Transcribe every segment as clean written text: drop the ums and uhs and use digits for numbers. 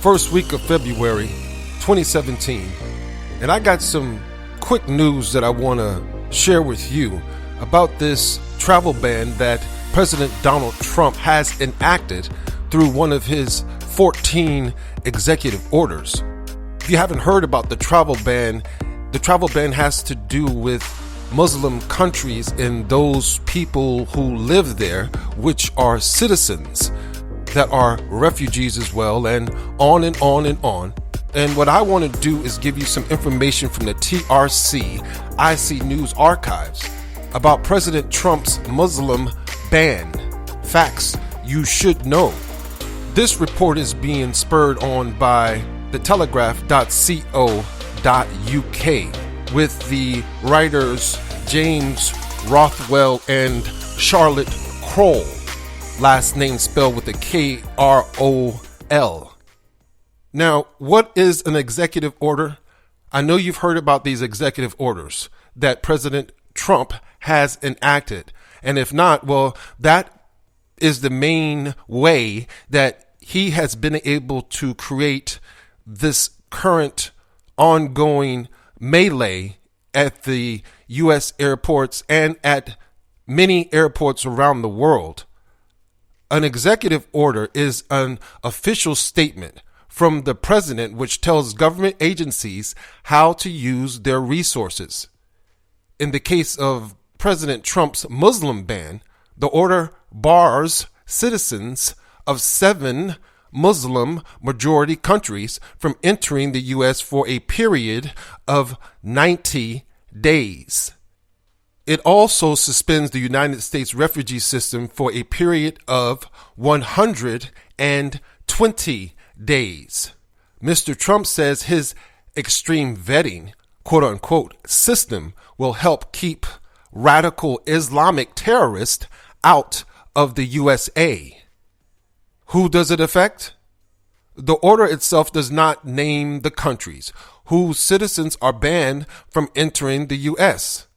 first week of February 2017, and I got some quick news that I want to share with you about this travel ban that President Donald Trump has enacted through one of his 14 executive orders. If you haven't heard about the travel ban has to do with Muslim countries and those people who live there, which are citizens that are refugees as well, and on and on and on. And what I want to do is give you some information from the TRC IC News archives about President Trump's Muslim ban. Facts you should know. This report is being spurred on by thetelegraph.co.uk with the writers James Rothwell and Charlotte Kroll, last name spelled with a K-R-O-L. Now, what is an executive order? I know you've heard about these executive orders that President Trump has enacted. And if not, well, that is the main way that he has been able to create this current ongoing melee at the U.S. airports and at many airports around the world. An executive order is an official statement from the president which tells government agencies how to use their resources. In the case of President Trump's Muslim ban, the order bars citizens of 7 Muslim majority countries from entering the U.S. for a period of 90 days. It also suspends the United States refugee system for a period of 120 days. Mr. Trump says his extreme vetting, quote unquote, system will help keep radical Islamic terrorists out of the U.S.A. Who does it affect? The order itself does not name the countries whose citizens are banned from entering the U.S.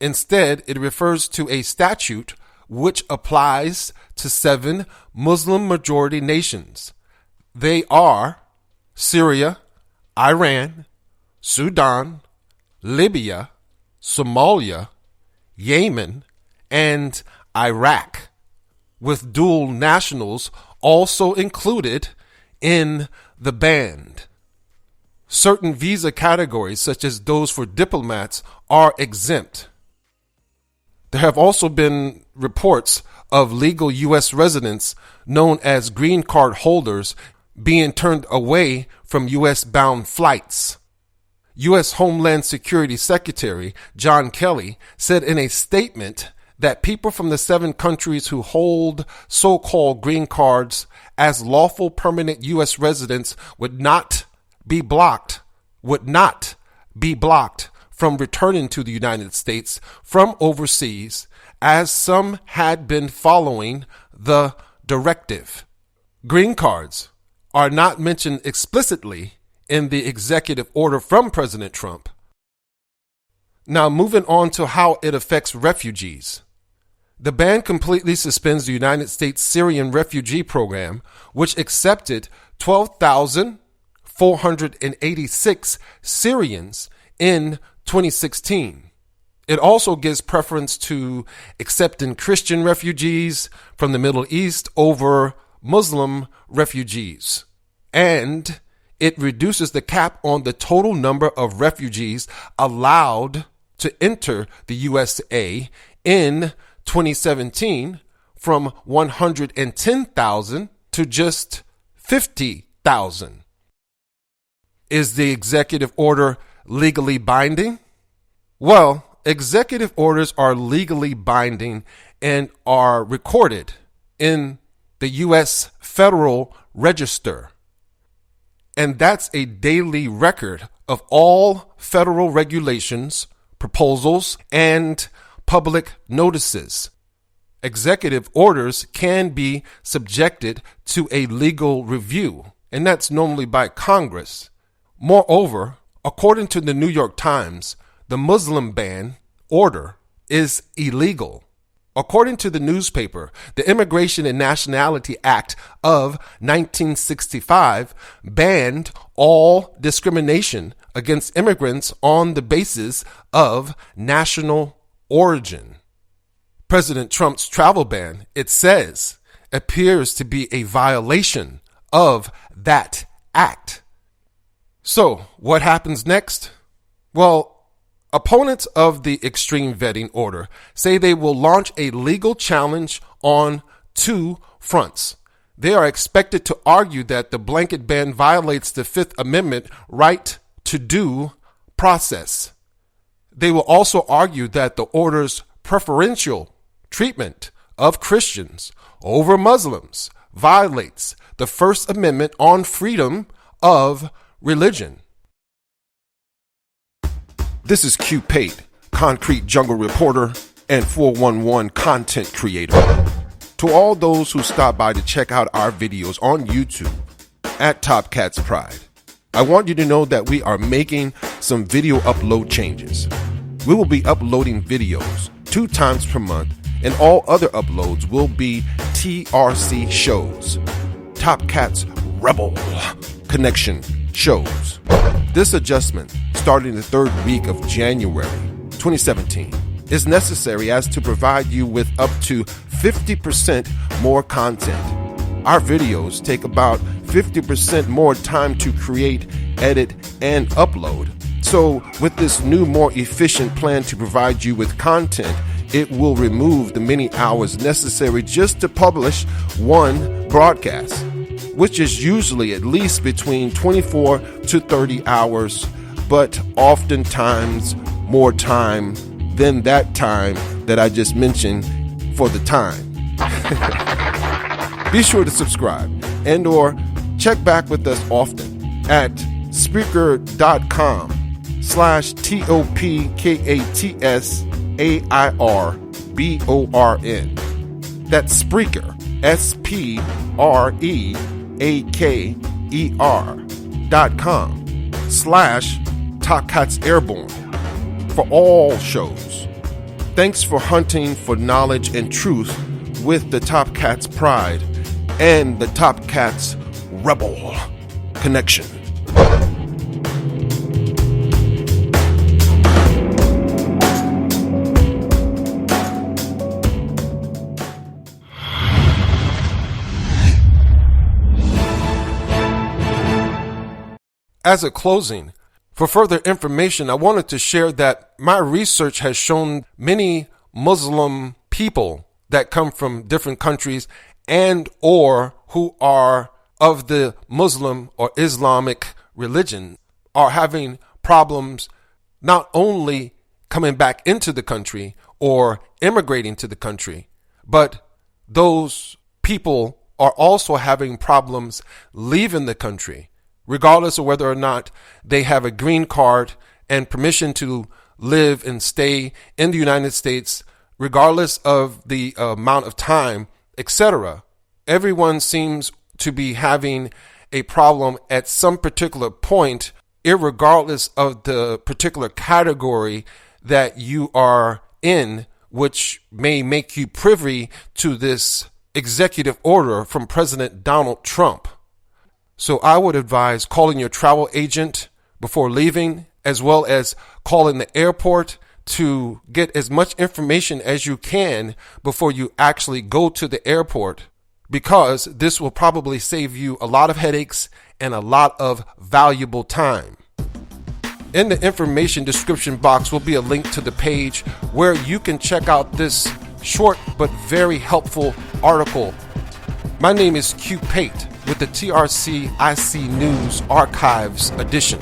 Instead, it refers to a statute which applies to 7 Muslim majority nations. They are Syria, Iran, Sudan, Libya, Somalia, Yemen, and Iraq, with dual nationals also included in the ban. Certain visa categories, such as those for diplomats, are exempt. There have also been reports of legal U.S. residents known as green card holders being turned away from U.S.-bound flights. U.S. Homeland Security Secretary John Kelly said in a statement that people from the 7 countries who hold so-called green cards as lawful permanent U.S. residents would not be blocked from returning to the United States from overseas, as some had been following the directive. Green cards are not mentioned explicitly in the executive order from President Trump. Now, moving on to how it affects refugees. The ban completely suspends the United States Syrian refugee program, which accepted 12,486 Syrians in 2016. It also gives preference to accepting Christian refugees from the Middle East over Muslim refugees. And it reduces the cap on the total number of refugees allowed to enter the U.S.A. in 2017 from 110,000 to just 50,000. Is the executive order legally binding? Well, executive orders are legally binding and are recorded in the U.S. Federal Register. And that's a daily record of all federal regulations, proposals, and public notices. Executive orders can be subjected to a legal review, and that's normally by Congress. Moreover, according to the New York Times, the Muslim ban order is illegal. According to the newspaper, the Immigration and Nationality Act of 1965 banned all discrimination against immigrants on the basis of national origin. President Trump's travel ban, it says, appears to be a violation of that act. So, what happens next? Well, opponents of the extreme vetting order say they will launch a legal challenge on two fronts. They are expected to argue that the blanket ban violates the Fifth Amendment right to due process. They will also argue that the order's preferential treatment of Christians over Muslims violates the First Amendment on freedom of religion. This is Q Pate, Concrete Jungle Reporter and 411 content creator. To all those who stop by to check out our videos on YouTube at Topkats Pride, I want you to know that we are making some video upload changes. We will be uploading videos 2 times per month, and all other uploads will be TRC shows, Topkats Rebel Connection shows. This adjustment, starting the 3rd week of January 2017, is necessary as to provide you with up to 50% more content. Our videos take about 50% more time to create, edit, and upload. So with this new, more efficient plan to provide you with content, it will remove the many hours necessary just to publish one broadcast, which is usually at least between 24 to 30 hours, but oftentimes more time than that time that I just mentioned for the time. Be sure to subscribe and or check back with us often at Spreaker.com/TOPKATSAIRBORN. That's Spreaker, SPREAKER.com/Topkats Airborne for all shows. Thanks for hunting for knowledge and truth with the Topkats Pride and the Topkats Rebel Connection. As a closing, for further information, I wanted to share that my research has shown many Muslim people that come from different countries and or who are of the Muslim or Islamic religion are having problems not only coming back into the country or immigrating to the country, but those people are also having problems leaving the country, regardless of whether or not they have a green card and permission to live and stay in the United States, regardless of the amount of time, etc. Everyone seems to be having a problem at some particular point, irregardless of the particular category that you are in, which may make you privy to this executive order from President Donald Trump. So I would advise calling your travel agent before leaving, as well as calling the airport to get as much information as you can before you actually go to the airport, because this will probably save you a lot of headaches and a lot of valuable time. In the information description box will be a link to the page where you can check out this short but very helpful article. My name is Q Pate with the TRC IC News Archives edition.